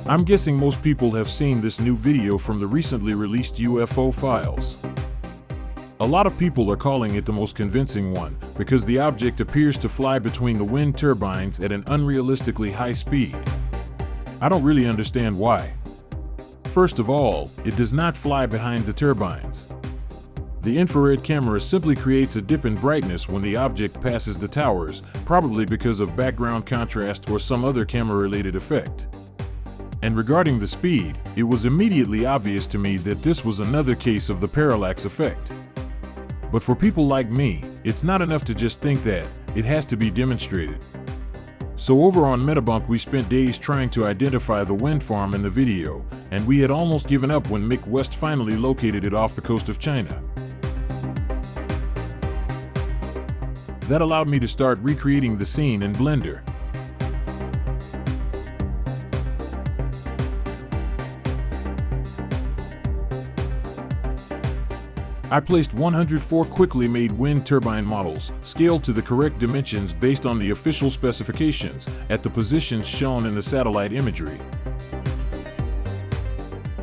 I'm guessing most people have seen this new video from the recently released UFO files. A lot of people are calling it the most convincing one because the object appears to fly between the wind turbines at an unrealistically high speed. I don't really understand why. First of all, it does not fly behind the turbines. The infrared camera simply creates a dip in brightness when the object passes the towers, probably because of background contrast or some other camera-related effect. And regarding the speed, it was immediately obvious to me that this was another case of the parallax effect. But for people like me, it's not enough to just think that, it has to be demonstrated. So over on Metabunk we spent days trying to identify the wind farm in the video, and we had almost given up when Mick West finally located it off the coast of China. That allowed me to start recreating the scene in Blender. I placed 104 quickly made wind turbine models, scaled to the correct dimensions based on the official specifications, at the positions shown in the satellite imagery.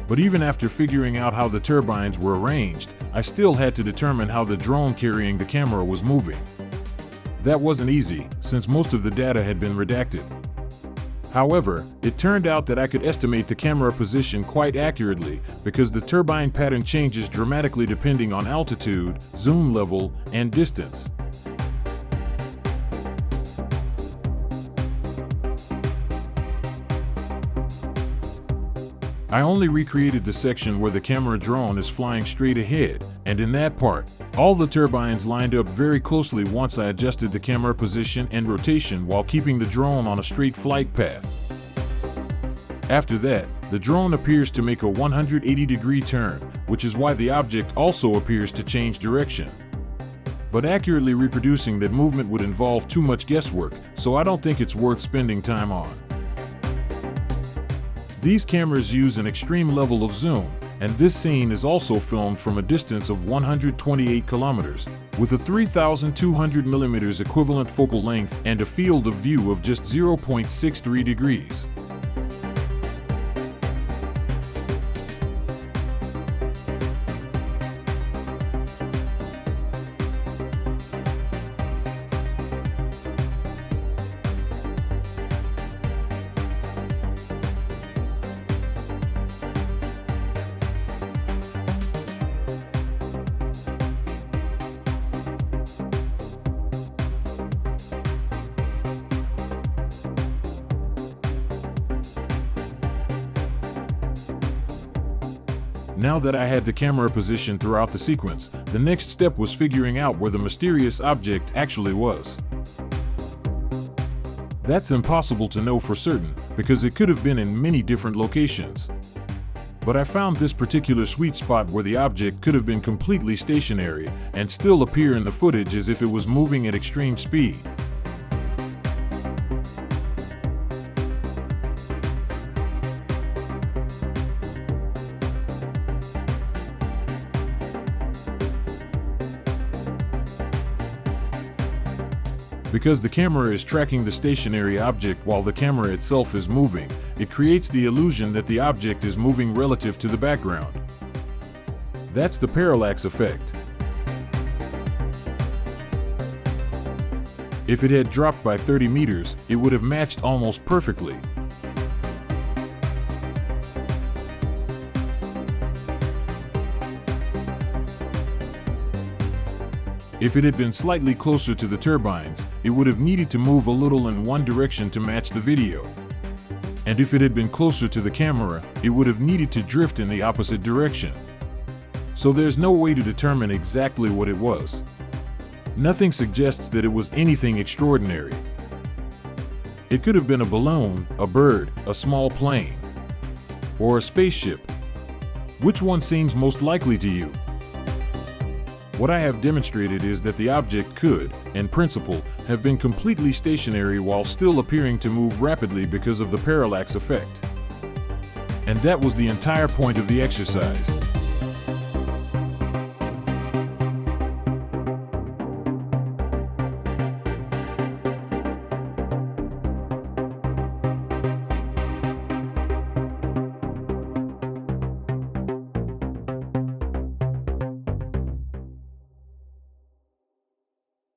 But even after figuring out how the turbines were arranged, I still had to determine how the drone carrying the camera was moving. That wasn't easy, since most of the data had been redacted. However, it turned out that I could estimate the camera position quite accurately because the turbine pattern changes dramatically depending on altitude, zoom level, and distance. I only recreated the section where the camera drone is flying straight ahead, and in that part, all the turbines lined up very closely once I adjusted the camera position and rotation while keeping the drone on a straight flight path. After that, the drone appears to make a 180-degree turn, which is why the object also appears to change direction. But accurately reproducing that movement would involve too much guesswork, so I don't think it's worth spending time on. These cameras use an extreme level of zoom, and this scene is also filmed from a distance of 128 kilometers, with a 3,200mm equivalent focal length and a field of view of just 0.63 degrees. Now that I had the camera position throughout the sequence, the next step was figuring out where the mysterious object actually was. That's impossible to know for certain, because it could have been in many different locations. But I found this particular sweet spot where the object could have been completely stationary and still appear in the footage as if it was moving at extreme speed. Because the camera is tracking the stationary object while the camera itself is moving, it creates the illusion that the object is moving relative to the background. That's the parallax effect. If it had dropped by 30 meters, it would have matched almost perfectly. If it had been slightly closer to the turbines, it would have needed to move a little in one direction to match the video. And if it had been closer to the camera, it would have needed to drift in the opposite direction. So there's no way to determine exactly what it was. Nothing suggests that it was anything extraordinary. It could have been a balloon, a bird, a small plane, or a spaceship. Which one seems most likely to you? What I have demonstrated is that the object could, in principle, have been completely stationary while still appearing to move rapidly because of the parallax effect. And that was the entire point of the exercise.